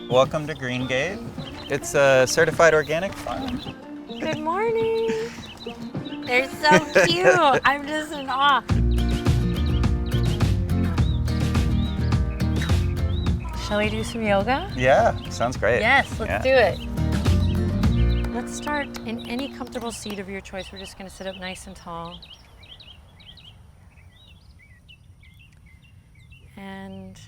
Welcome to Green Gate. It's a certified organic farm. Good morning. They're so cute. I'm just in awe. Shall we do some yoga? Yeah, sounds great. Yes, let's do it. Let's start in any comfortable seat of your choice. We're just going to sit up nice and tall. And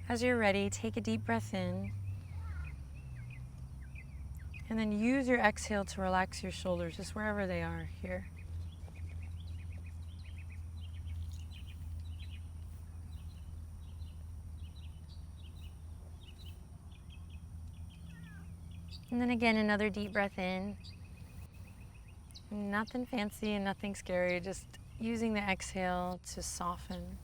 as you're ready, take a deep breath in. And then use your exhale to relax your shoulders, just wherever they are here. And then again, another deep breath in. Nothing fancy and nothing scary, just using the exhale to soften.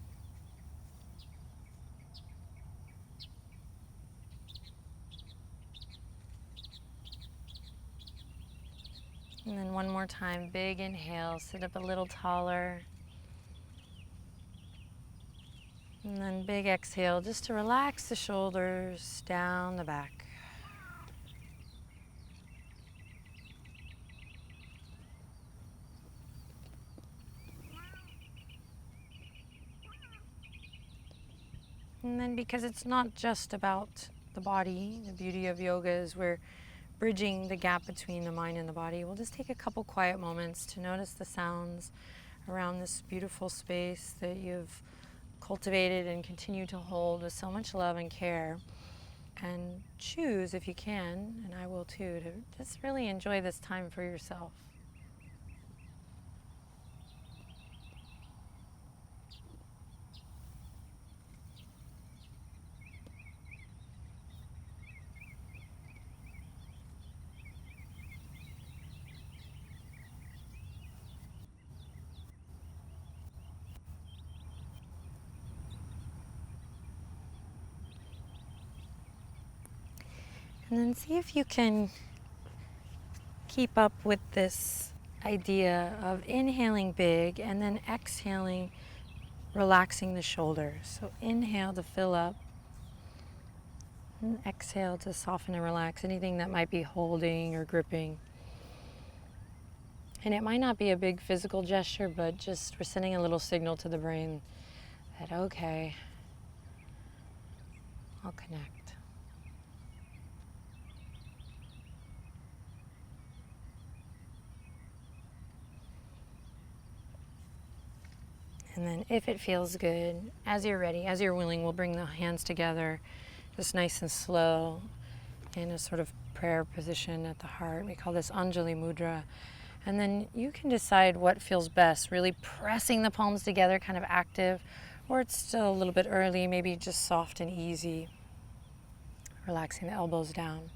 And then one more time, big inhale, sit up a little taller. And then big exhale, just to relax the shoulders down the back. And then because it's not just about the body, the beauty of yoga is we're bridging the gap between the mind and the body. We'll just take a couple quiet moments to notice the sounds around this beautiful space that you've cultivated and continue to hold with so much love and care. And choose, if you can, and I will too, to just really enjoy this time for yourself. And then see if you can keep up with this idea of inhaling big and then exhaling, relaxing the shoulders. So inhale to fill up and exhale to soften and relax anything that might be holding or gripping. And it might not be a big physical gesture, but just we're sending a little signal to the brain that, okay, I'll connect. And then if it feels good, as you're ready, as you're willing, we'll bring the hands together, just nice and slow, in a sort of prayer position at the heart. We call this Anjali Mudra. And then you can decide what feels best, really pressing the palms together, kind of active, or it's still a little bit early, maybe just soft and easy, relaxing the elbows down.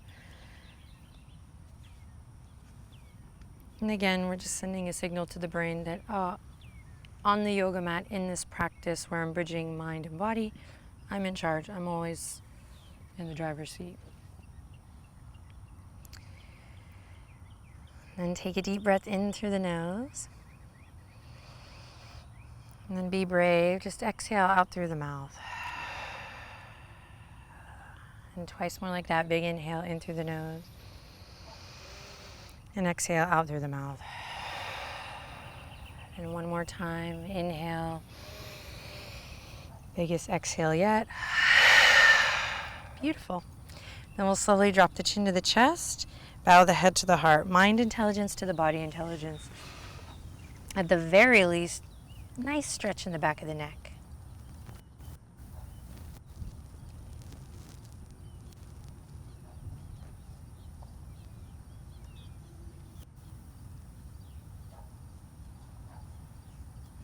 And again, we're just sending a signal to the brain that, on the yoga mat, in this practice where I'm bridging mind and body, I'm in charge. I'm always in the driver's seat. Then take a deep breath in through the nose. And then be brave. Just exhale out through the mouth. And twice more like that. Big inhale in through the nose. And exhale out through the mouth. And one more time, inhale. Biggest exhale yet. Beautiful. Then we'll slowly drop the chin to the chest, bow the head to the heart, mind intelligence to the body intelligence. At the very least, nice stretch in the back of the neck.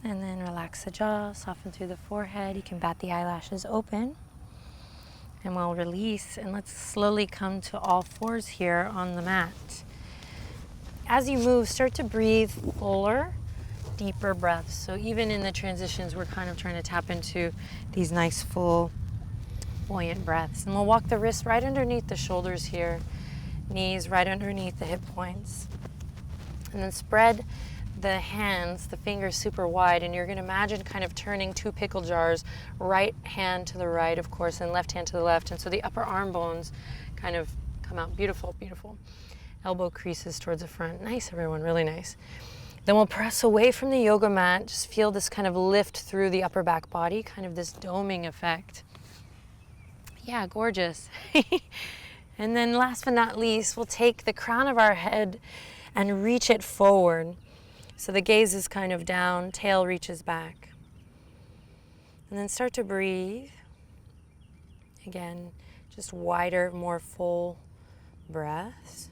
And then relax the jaw, soften through the forehead. You can bat the eyelashes open. And we'll release, and let's slowly come to all fours here on the mat. As you move, start to breathe fuller, deeper breaths. So even in the transitions, we're kind of trying to tap into these nice, full, buoyant breaths. And we'll walk the wrists right underneath the shoulders here, knees right underneath the hip points. And then spread the hands, the fingers super wide, and you're going to imagine kind of turning two pickle jars, right hand to the right, of course, and left hand to the left. And so the upper arm bones kind of come out. Beautiful, beautiful. Elbow creases towards the front. Nice, everyone, really nice. Then we'll press away from the yoga mat. Just feel this kind of lift through the upper back body, kind of this doming effect. Yeah, gorgeous. And then last but not least, we'll take the crown of our head and reach it forward. So the gaze is kind of down, tail reaches back. And then start to breathe. Again, just wider, more full breaths.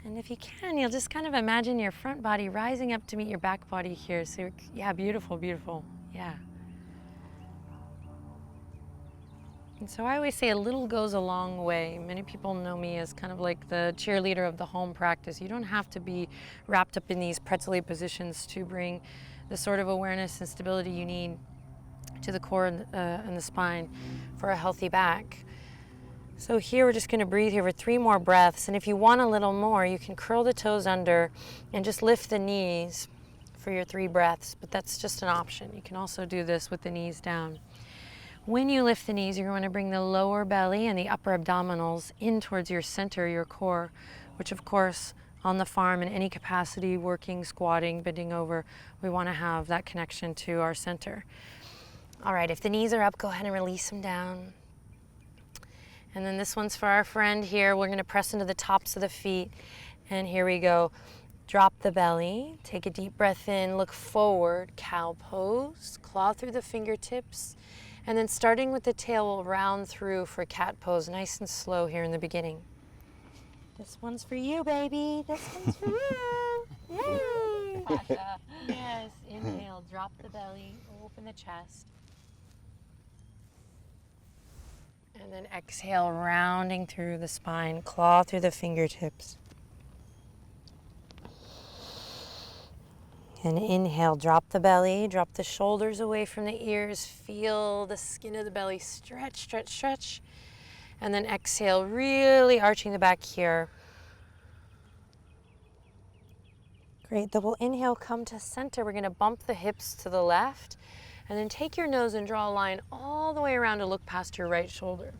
And if you can, you'll just kind of imagine your front body rising up to meet your back body here. So, yeah, beautiful, beautiful. Yeah. And so I always say a little goes a long way. Many people know me as kind of like the cheerleader of the home practice. You don't have to be wrapped up in these pretzel-y positions to bring the sort of awareness and stability you need to the core and the spine for a healthy back. So here we're just going to breathe here for 3 more breaths. And if you want a little more, you can curl the toes under and just lift the knees for your 3 breaths. But that's just an option. You can also do this with the knees down. When you lift the knees, you're going to bring the lower belly and the upper abdominals in towards your center, your core, which of course on the farm in any capacity, working, squatting, bending over, we want to have that connection to our center. All right, if the knees are up, go ahead and release them down. And then this one's for our friend here. We're going to press into the tops of the feet. And here we go. Drop the belly. Take a deep breath in. Look forward. Cow pose. Claw through the fingertips. And then starting with the tail, we'll round through for cat pose. Nice and slow here in the beginning. This one's for you, baby. This one's for you. Yay! Yes. Inhale. Drop the belly. Open the chest. And then exhale, rounding through the spine, claw through the fingertips. And inhale, drop the belly, drop the shoulders away from the ears, feel the skin of the belly stretch, stretch, stretch. And then exhale, really arching the back here. Great, then we'll inhale, come to center. We're gonna bump the hips to the left. And then take your nose and draw a line all the way around to look past your right shoulder.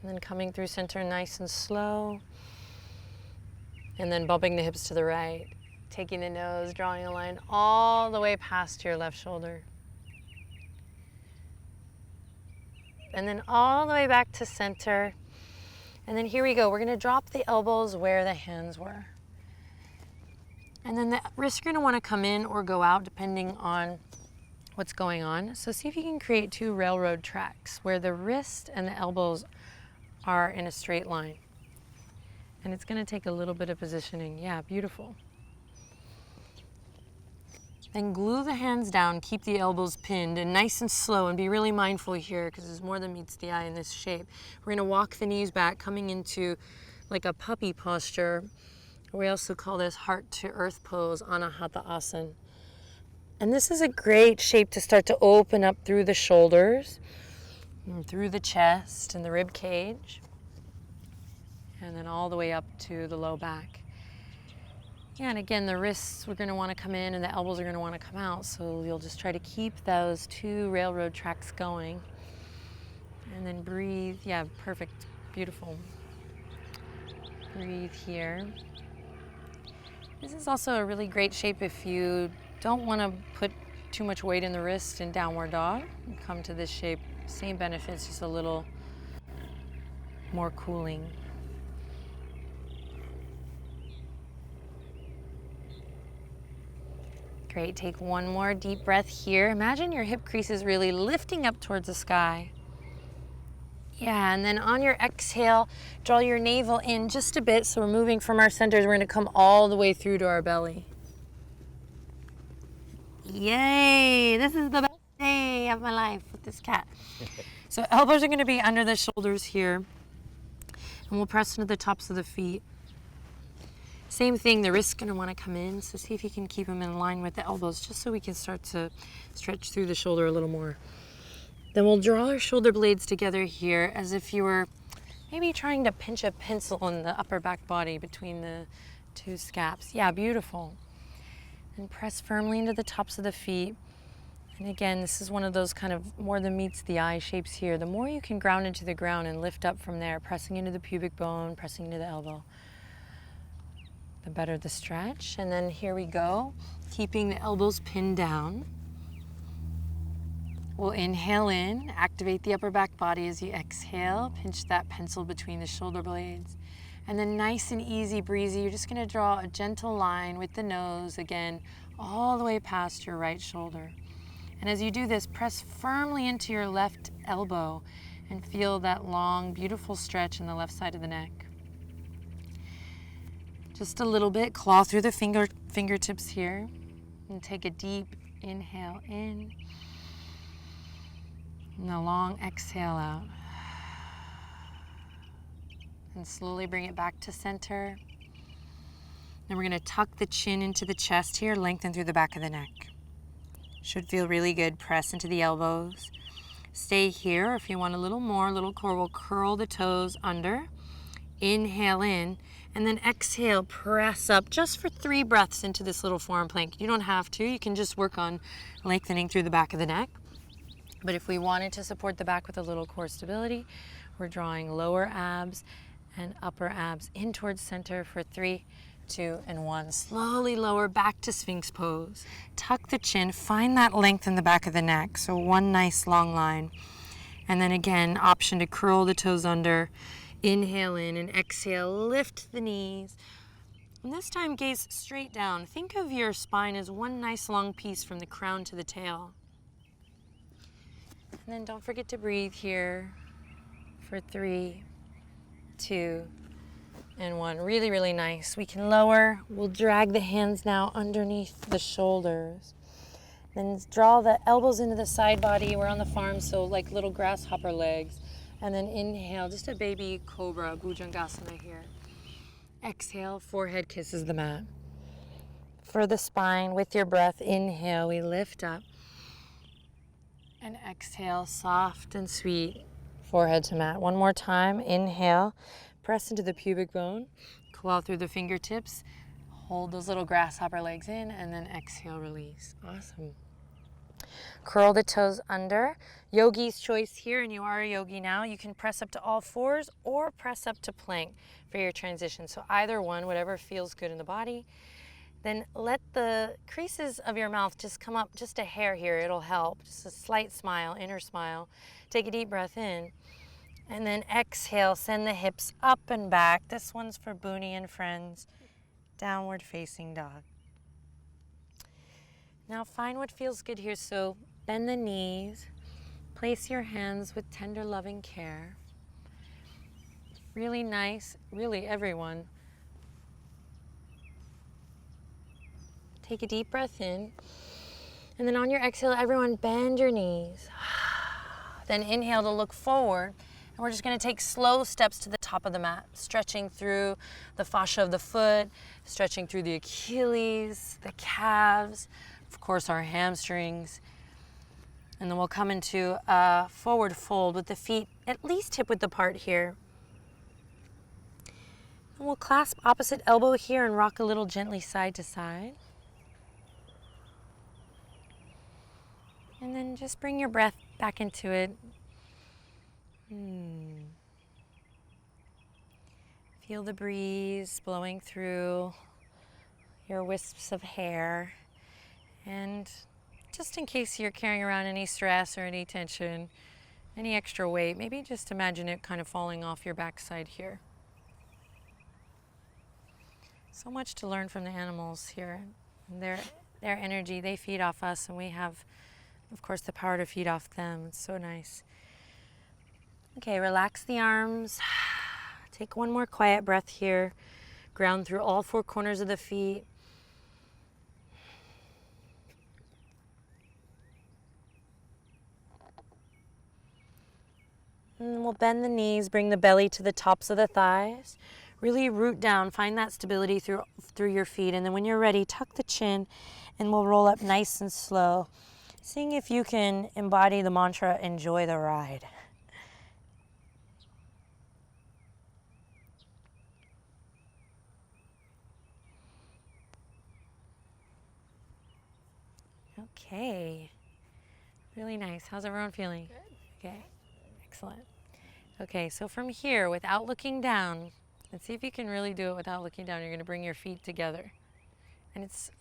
And then coming through center nice and slow. And then bumping the hips to the right. Taking the nose, drawing a line all the way past your left shoulder. And then all the way back to center. And then here we go. We're going to drop the elbows where the hands were. And then the wrists are going to want to come in or go out depending on what's going on. So see if you can create 2 railroad tracks where the wrist and the elbows are in a straight line. And it's going to take a little bit of positioning. Yeah, beautiful. Then glue the hands down, keep the elbows pinned, and nice and slow, and be really mindful here because there's more than meets the eye in this shape. We're going to walk the knees back, coming into like a puppy posture. We also call this heart to earth pose, Anahata Asana. And this is a great shape to start to open up through the shoulders, and through the chest and the rib cage, and then all the way up to the low back. Yeah, and again, the wrists we're going to want to come in and the elbows are going to want to come out. So you'll just try to keep those 2 railroad tracks going. And then breathe. Yeah, perfect. Beautiful. Breathe here. This is also a really great shape if you don't want to put too much weight in the wrist in downward dog. You come to this shape, same benefits, just a little more cooling. Great, take one more deep breath here. Imagine your hip creases really lifting up towards the sky. Yeah, and then on your exhale, draw your navel in just a bit. So we're moving from our centers. We're going to come all the way through to our belly. Yay! This is the best day of my life with this cat. So elbows are going to be under the shoulders here. And we'll press into the tops of the feet. Same thing, the wrist's going to want to come in. So see if you can keep them in line with the elbows just so we can start to stretch through the shoulder a little more. Then we'll draw our shoulder blades together here as if you were Maybe trying to pinch a pencil in the upper back body between the two scaps. Yeah, beautiful. And press firmly into the tops of the feet. And again, this is one of those kind of more than meets the eye shapes here. The more you can ground into the ground and lift up from there, pressing into the pubic bone, pressing into the elbow, the better the stretch. And then here we go, keeping the elbows pinned down. We'll inhale in, activate the upper back body as you exhale, pinch that pencil between the shoulder blades. And then nice and easy breezy, you're just gonna draw a gentle line with the nose, again, all the way past your right shoulder. And as you do this, press firmly into your left elbow and feel that long, beautiful stretch in the left side of the neck. Just a little bit, claw through the fingertips here and take a deep inhale in and a long exhale out. And slowly bring it back to center. Then we're gonna tuck the chin into the chest here, lengthen through the back of the neck. Should feel really good. Press into the elbows. Stay here. If you want a little more, a little core, we'll curl the toes under. Inhale in, and then exhale, press up just for 3 breaths into this little forearm plank. You don't have to. You can just work on lengthening through the back of the neck. But if we wanted to support the back with a little core stability, we're drawing lower abs and upper abs in towards center for 3, 2, and 1. Slowly lower back to Sphinx pose. Tuck the chin, find that length in the back of the neck. So one nice long line. And then again, option to curl the toes under. Inhale in and exhale, lift the knees. And this time gaze straight down. Think of your spine as one nice long piece from the crown to the tail. And then don't forget to breathe here for 3, 2, and 1. Really, really nice. We can lower. We'll drag the hands now underneath the shoulders. Then draw the elbows into the side body. We're on the farm, so like little grasshopper legs. And then inhale, just a baby cobra, Bhujangasana here. Exhale, forehead kisses the mat. For the spine, with your breath, inhale, we lift up. And exhale, soft and sweet, forehead to mat. One more time, inhale, press into the pubic bone, claw through the fingertips, hold those little grasshopper legs in, and then exhale, release. Awesome. Curl the toes under. Yogi's choice here, and you are a yogi now. You can press up to all fours or press up to plank for your transition. So either one, whatever feels good in the body. Then let the creases of your mouth just come up just a hair here. It'll help. Just a slight smile, inner smile. Take a deep breath in. And then exhale, send the hips up and back. This one's for Booney and friends. Downward facing dog. Now find what feels good here. So bend the knees. Place your hands with tender, loving care. Really nice, really everyone. Take a deep breath in. And then on your exhale, everyone bend your knees. Then inhale to look forward. And we're just gonna take slow steps to the top of the mat, stretching through the fascia of the foot, stretching through the Achilles, the calves, of course our hamstrings. And then we'll come into a forward fold with the feet at least hip-width apart here. And we'll clasp opposite elbow here and rock a little gently side to side. And then just bring your breath back into it. Feel the breeze blowing through your wisps of hair. And just in case you're carrying around any stress or any tension, any extra weight, maybe just imagine it kind of falling off your backside here. So much to learn from the animals here. Their energy, they feed off us, and we have, of course, the power to feed off them. It's so nice. Okay, relax the arms. Take one more quiet breath here. Ground through all 4 corners of the feet. And we'll bend the knees, bring the belly to the tops of the thighs. Really root down, find that stability through your feet. And then when you're ready, tuck the chin and we'll roll up nice and slow. Seeing if you can embody the mantra, enjoy the ride. Really nice. How's everyone feeling? Good. Okay, excellent. Okay, so from here, without looking down, let's see if you can really do it without looking down. You're going to bring your feet together. And it's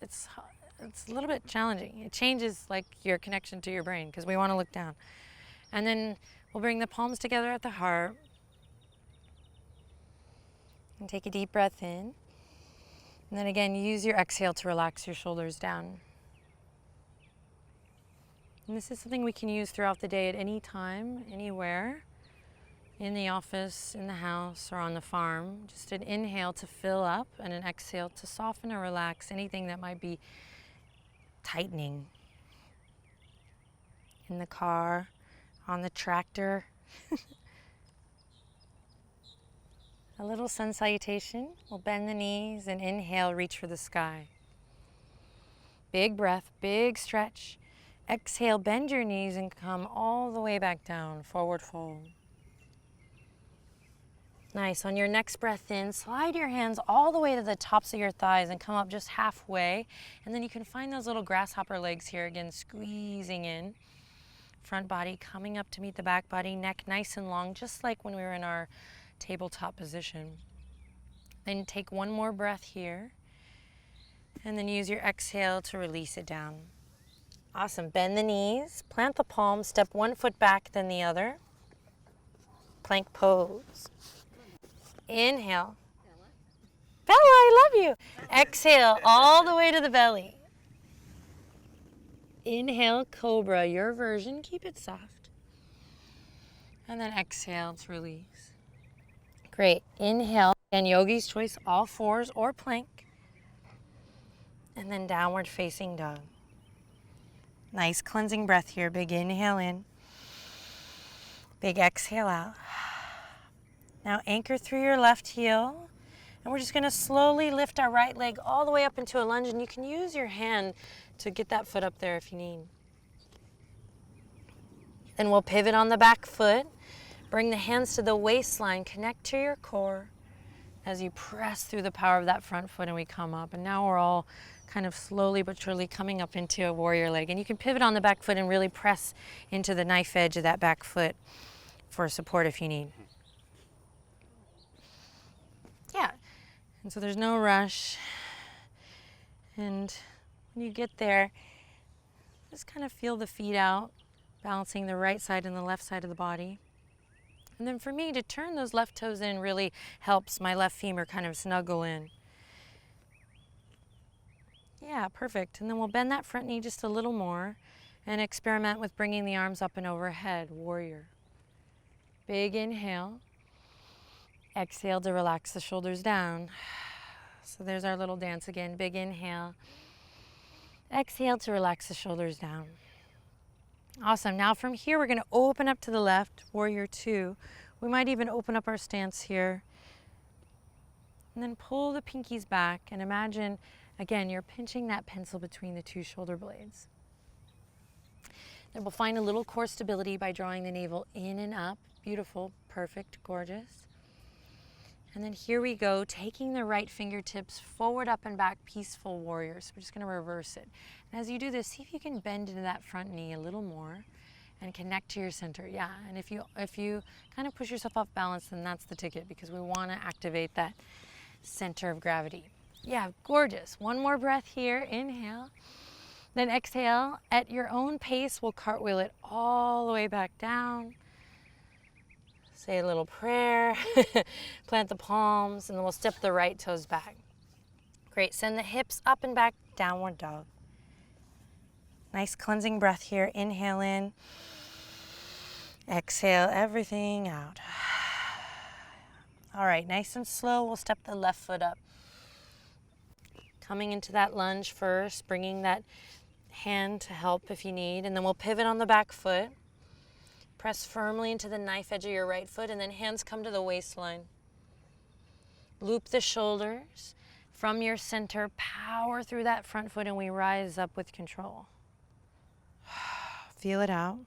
a little bit challenging. It changes like your connection to your brain because we want to look down. And then we'll bring the palms together at the heart. And take a deep breath in. And then again, use your exhale to relax your shoulders down. And this is something we can use throughout the day at any time, anywhere, in the office, in the house, or on the farm. Just an inhale to fill up and an exhale to soften or relax anything that might be tightening. In the car, on the tractor. A little sun salutation. We'll bend the knees and inhale, reach for the sky. Big breath, big stretch. Exhale, bend your knees and come all the way back down, forward fold. Nice. On your next breath in, slide your hands all the way to the tops of your thighs and come up just halfway. And then you can find those little grasshopper legs here again, squeezing in. Front body coming up to meet the back body, neck nice and long, just like when we were in our tabletop position. Then take one more breath here. And then use your exhale to release it down. Awesome. Bend the knees, plant the palms, step one foot back, then the other. Plank pose. Inhale. Bella, I love you. Exhale all the way to the belly. Inhale, cobra, your version. Keep it soft. And then exhale to release. Great. Inhale. And yogi's choice, all fours or plank. And then downward facing dog. Nice cleansing breath here. Big inhale in. Big exhale out. Now anchor through your left heel. And we're just going to slowly lift our right leg all the way up into a lunge. And you can use your hand to get that foot up there if you need. Then we'll pivot on the back foot. Bring the hands to the waistline. Connect to your core as you press through the power of that front foot and we come up. And now we're all kind of slowly but surely coming up into a warrior leg. And you can pivot on the back foot and really press into the knife edge of that back foot for support if you need. Yeah, and so there's no rush. And when you get there, just kind of feel the feet out, balancing the right side and the left side of the body. And then for me, to turn those left toes in really helps my left femur kind of snuggle in. Yeah, perfect. And then we'll bend that front knee just a little more and experiment with bringing the arms up and overhead, warrior. Big inhale. Exhale to relax the shoulders down. So there's our little dance again. Big inhale. Exhale to relax the shoulders down. Awesome. Now from here, we're going to open up to the left, warrior two. We might even open up our stance here. And then pull the pinkies back and imagine, again, you're pinching that pencil between the two shoulder blades. Then we'll find a little core stability by drawing the navel in and up. Beautiful, perfect, gorgeous. And then here we go, taking the right fingertips forward, up and back, peaceful warrior. So we're just going to reverse it. And as you do this, see if you can bend into that front knee a little more and connect to your center. Yeah, and if you kind of push yourself off balance, then that's the ticket because we want to activate that center of gravity. Yeah, gorgeous. One more breath here. Inhale. Then exhale. At your own pace, we'll cartwheel it all the way back down. Say a little prayer. Plant the palms, and then we'll step the right toes back. Great. Send the hips up and back, downward dog. Nice cleansing breath here. Inhale in. Exhale everything out. All right, nice and slow, we'll step the left foot up. Coming into that lunge first, bringing that hand to help if you need, and then we'll pivot on the back foot. Press firmly into the knife edge of your right foot, and then hands come to the waistline. Loop the shoulders. From your center, power through that front foot, and we rise up with control. Feel it out.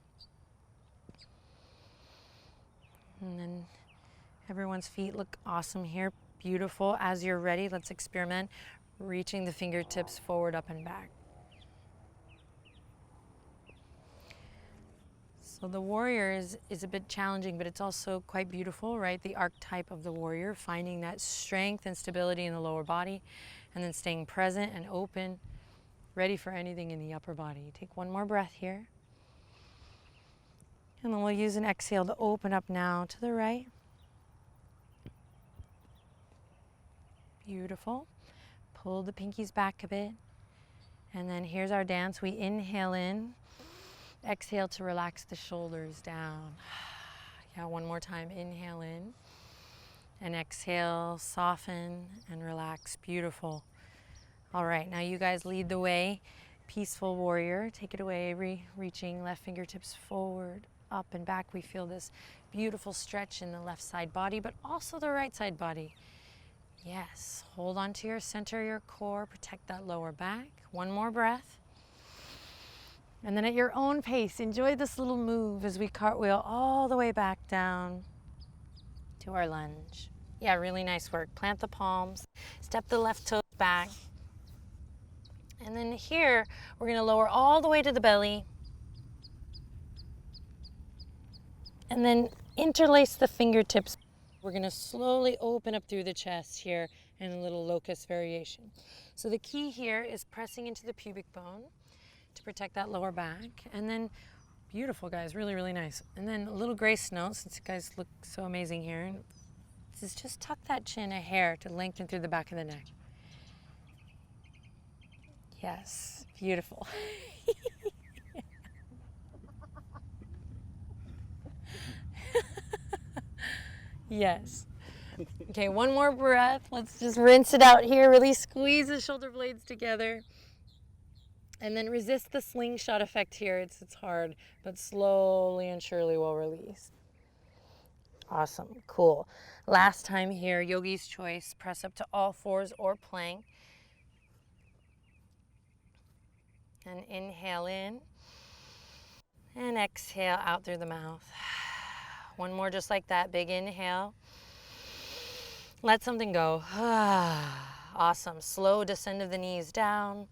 And then everyone's feet look awesome here. Beautiful. As you're ready, let's experiment. Reaching the fingertips forward, up and back. So the warrior is a bit challenging, but it's also quite beautiful, right? The archetype of the warrior, finding that strength and stability in the lower body, and then staying present and open, ready for anything in the upper body. Take one more breath here. And then we'll use an exhale to open up now to the right. Beautiful. Pull the pinkies back a bit. And then here's our dance. We inhale in. Exhale to relax the shoulders down. Yeah, one more time. Inhale in. And exhale, soften and relax. Beautiful. All right, now you guys lead the way. Peaceful warrior. Take it away. Reaching left fingertips forward, up and back. We feel this beautiful stretch in the left side body, but also the right side body. Yes, hold on to your center, your core. Protect that lower back. One more breath. And then at your own pace, enjoy this little move as we cartwheel all the way back down to our lunge. Yeah, really nice work. Plant the palms, step the left toes back. And then here, we're gonna lower all the way to the belly. And then interlace the fingertips. We're gonna slowly open up through the chest here in a little locust variation. So the key here is pressing into the pubic bone to protect that lower back. And then, beautiful guys, really, really nice. And then a little grace note, since you guys look so amazing here, is just tuck that chin a hair to lengthen through the back of the neck. Yes, beautiful. Yes. Okay, one more breath. Let's just rinse it out here. Really squeeze the shoulder blades together. And then resist the slingshot effect here. It's hard, but slowly and surely we'll release. Awesome, cool. Last time here, yogi's choice. Press up to all fours or plank. And inhale in. And exhale out through the mouth. One more just like that. Big inhale. Let something go. Awesome. Slow descend of the knees down.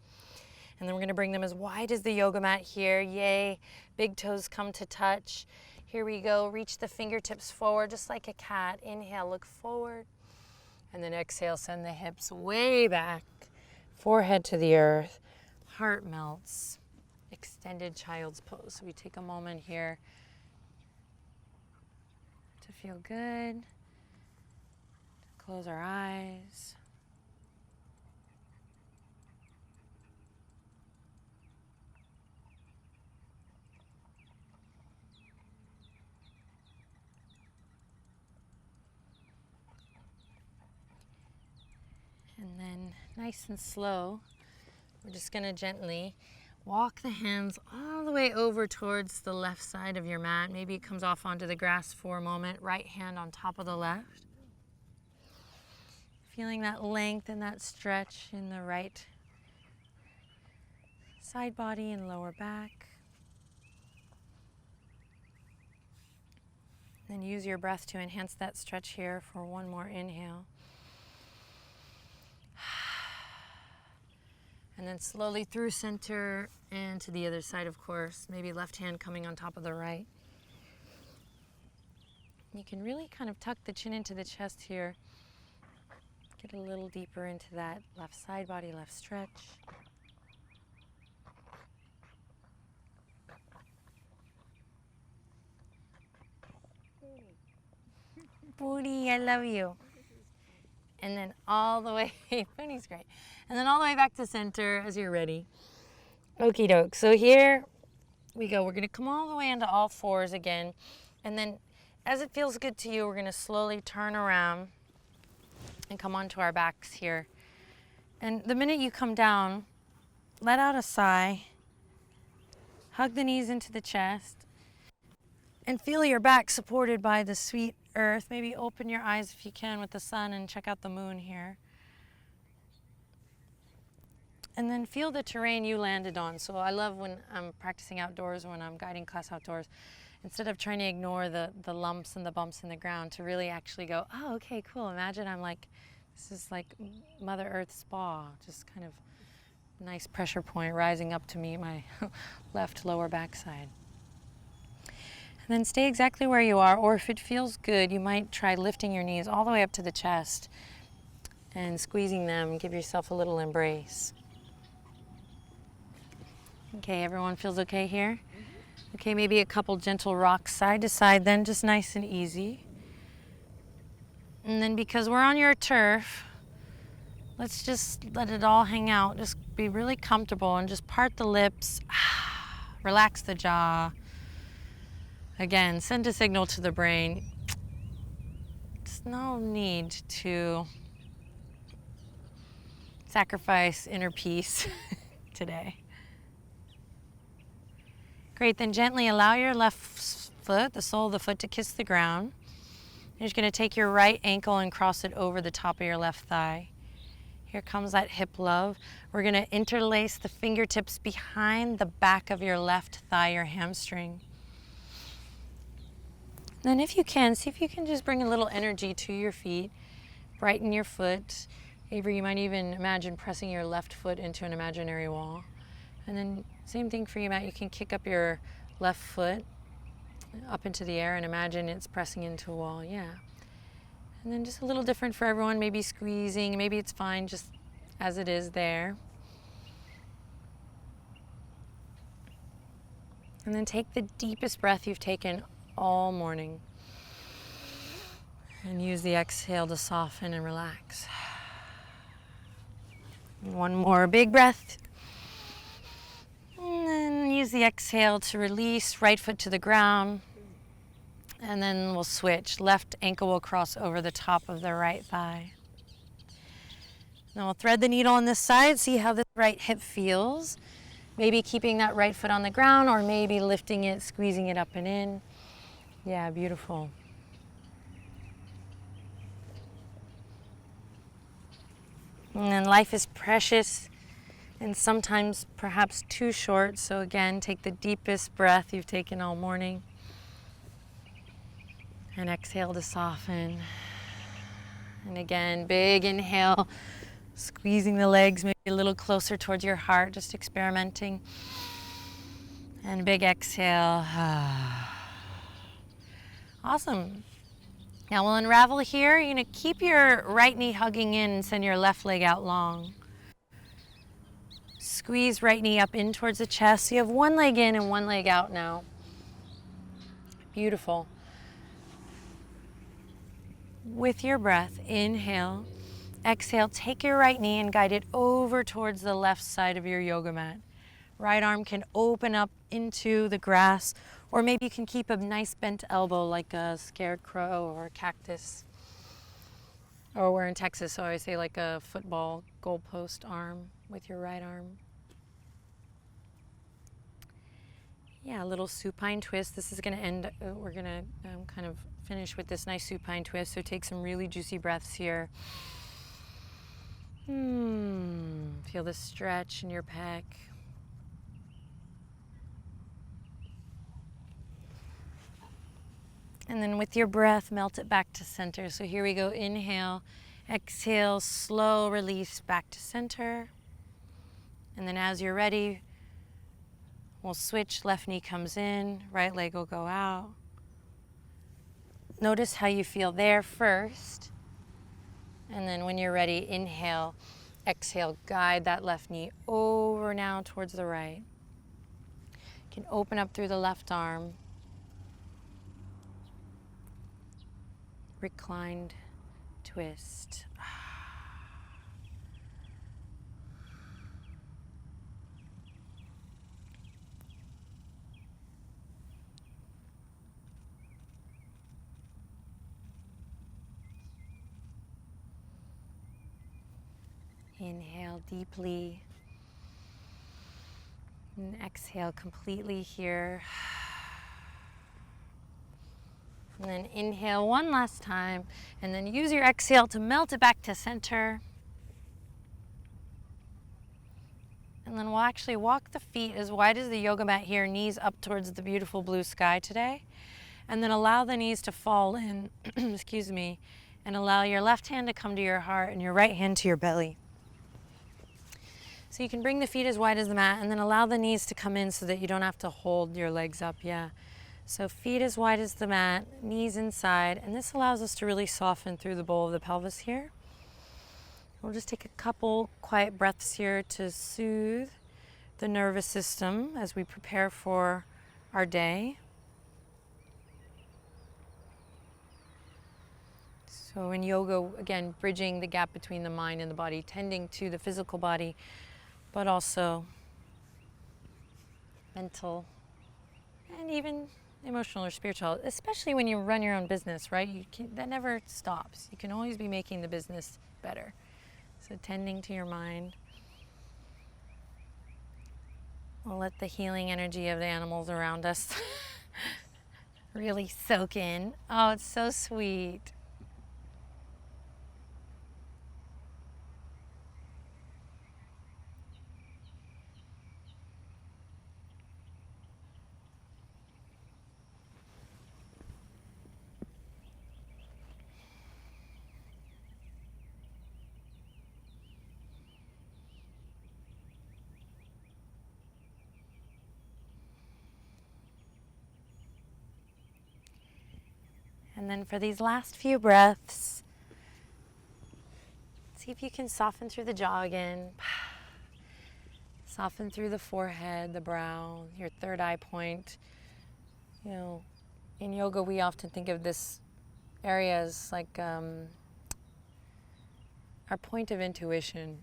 And then we're going to bring them as wide as the yoga mat here. Yay. Big toes come to touch. Here we go. Reach the fingertips forward just like a cat. Inhale, look forward. And then exhale, send the hips way back. Forehead to the earth. Heart melts. Extended child's pose. So we take a moment here to feel good. To close our eyes. And then nice and slow, we're just going to gently walk the hands all the way over towards the left side of your mat. Maybe it comes off onto the grass for a moment. Right hand on top of the left. Feeling that length and that stretch in the right side body and lower back. Then use your breath to enhance that stretch here for one more inhale. And then slowly through center and to the other side, of course. Maybe left hand coming on top of the right. You can really kind of tuck the chin into the chest here. Get a little deeper into that left side body, left stretch. Booty, I love you. And then all the way, Pony's great. And then all the way back to center as you're ready. Okie doke. So here we go. We're going to come all the way into all fours again. And then as it feels good to you, we're going to slowly turn around and come onto our backs here. And the minute you come down, let out a sigh. Hug the knees into the chest. And feel your back supported by the sweet earth. Maybe open your eyes if you can with the sun and check out the moon here. And then feel the terrain you landed on. So I love when I'm practicing outdoors, when I'm guiding class outdoors, instead of trying to ignore the lumps and the bumps in the ground, to really actually go, oh, okay, cool. Imagine I'm like, this is like Mother Earth's spa, just kind of nice pressure point rising up to meet my left lower backside. Then stay exactly where you are, or if it feels good, you might try lifting your knees all the way up to the chest and squeezing them. Give yourself a little embrace. Okay, everyone feels okay here? Okay, maybe a couple gentle rocks side to side, then just nice and easy. And then because we're on your turf, let's just let it all hang out. Just be really comfortable and just part the lips, relax the jaw. Again, send a signal to the brain. There's no need to sacrifice inner peace today. Great, then gently allow your left foot, the sole of the foot, to kiss the ground. You're just gonna take your right ankle and cross it over the top of your left thigh. Here comes that hip love. We're gonna interlace the fingertips behind the back of your left thigh, your hamstring. Then if you can, see if you can just bring a little energy to your feet, brighten your foot. Avery, you might even imagine pressing your left foot into an imaginary wall. And then same thing for you, Matt. You can kick up your left foot up into the air and imagine it's pressing into a wall, yeah. And then just a little different for everyone, maybe squeezing, maybe it's fine just as it is there. And then take the deepest breath you've taken all morning. And use the exhale to soften and relax. One more big breath. And then use the exhale to release, right foot to the ground. And then we'll switch. Left ankle will cross over the top of the right thigh. Now we'll thread the needle on this side, see how this right hip feels. Maybe keeping that right foot on the ground, or maybe lifting it, squeezing it up and in. Yeah, beautiful. And then life is precious and sometimes perhaps too short. So again, take the deepest breath you've taken all morning. And exhale to soften. And again, big inhale, squeezing the legs maybe a little closer towards your heart, just experimenting. And big exhale. Awesome. Now we'll unravel here. You're gonna keep your right knee hugging in and send your left leg out long. Squeeze right knee up in towards the chest. So you have one leg in and one leg out now. Beautiful. With your breath, inhale, exhale, take your right knee and guide it over towards the left side of your yoga mat. Right arm can open up into the grass, or maybe you can keep a nice bent elbow like a scarecrow or a cactus. Or we're in Texas, so I always say like a football goalpost arm with your right arm. Yeah, a little supine twist. This is gonna end, we're gonna kind of finish with this nice supine twist, so take some really juicy breaths here. Feel the stretch in your pec. And then with your breath, melt it back to center. So here we go, inhale, exhale, slow release back to center. And then as you're ready, we'll switch, left knee comes in, right leg will go out. Notice how you feel there first. And then when you're ready, inhale, exhale, guide that left knee over now towards the right. You can open up through the left arm. Reclined twist. Inhale deeply. And exhale completely here. And then inhale one last time, and then use your exhale to melt it back to center. And then we'll actually walk the feet as wide as the yoga mat here, knees up towards the beautiful blue sky today. And then allow the knees to fall in, excuse me, and allow your left hand to come to your heart and your right hand to your belly. So you can bring the feet as wide as the mat and then allow the knees to come in so that you don't have to hold your legs up, yeah. So feet as wide as the mat, knees inside, and this allows us to really soften through the bowl of the pelvis here. We'll just take a couple quiet breaths here to soothe the nervous system as we prepare for our day. So in yoga, again, bridging the gap between the mind and the body, tending to the physical body, but also mental and even emotional or spiritual, especially when you run your own business, right? That never stops. You can always be making the business better. So tending to your mind. We'll let the healing energy of the animals around us really soak in. Oh, it's so sweet. And then for these last few breaths, see if you can soften through the jaw again. Soften through the forehead, the brow, your third eye point. You know, in yoga, we often think of this area as like our point of intuition.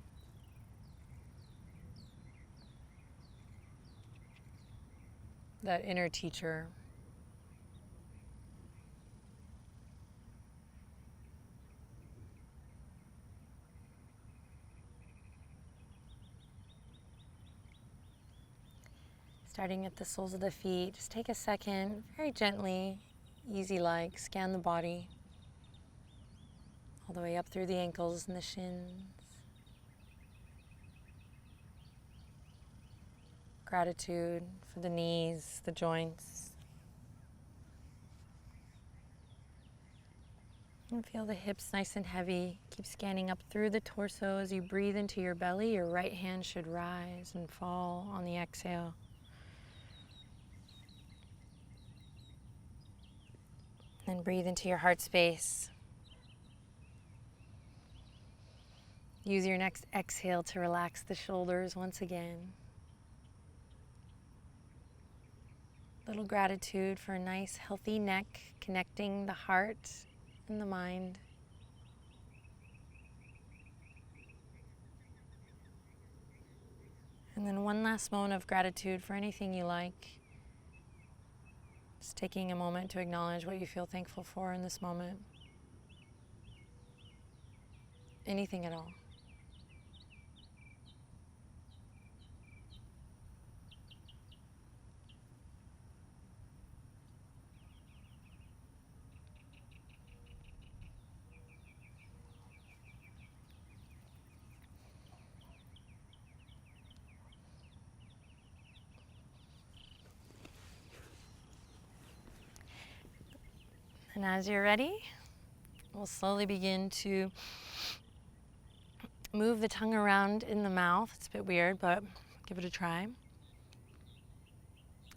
That inner teacher. Starting at the soles of the feet, just take a second, very gently, easy-like, scan the body, all the way up through the ankles and the shins. Gratitude for the knees, the joints. And feel the hips nice and heavy. Keep scanning up through the torso as you breathe into your belly. Your right hand should rise and fall on the exhale. Then breathe into your heart space. Use your next exhale to relax the shoulders once again. Little gratitude for a nice healthy neck, connecting the heart and the mind. And then one last moment of gratitude for anything you like. Just taking a moment to acknowledge what you feel thankful for in this moment. Anything at all. And as you're ready, we'll slowly begin to move the tongue around in the mouth. It's a bit weird, but give it a try.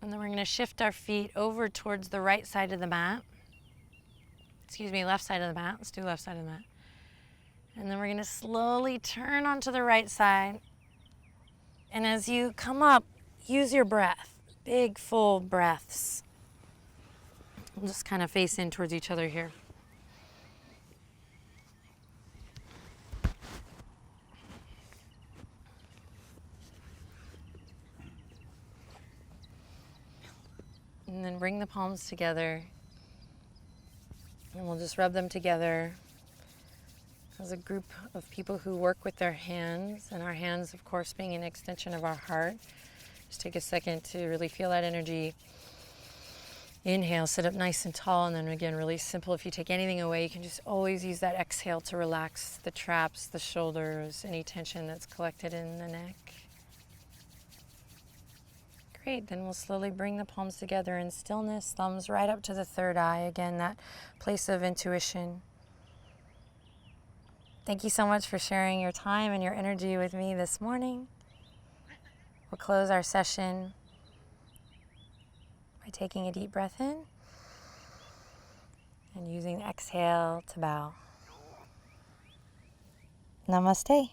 And then we're going to shift our feet over towards the right side of the mat. Left side of the mat. Let's do left side of the mat. And then we're going to slowly turn onto the right side. And as you come up, use your breath. Big, full breaths. We'll just kind of face in towards each other here. And then bring the palms together. And we'll just rub them together as a group of people who work with their hands. And our hands, of course, being an extension of our heart. Just take a second to really feel that energy. Inhale, sit up nice and tall, and then again, really simple. If you take anything away, you can just always use that exhale to relax the traps, the shoulders, any tension that's collected in the neck. Great, then we'll slowly bring the palms together in stillness, thumbs right up to the third eye. Again, that place of intuition. Thank you so much for sharing your time and your energy with me this morning. We'll close our session by by taking a deep breath in and using the exhale to bow. Namaste.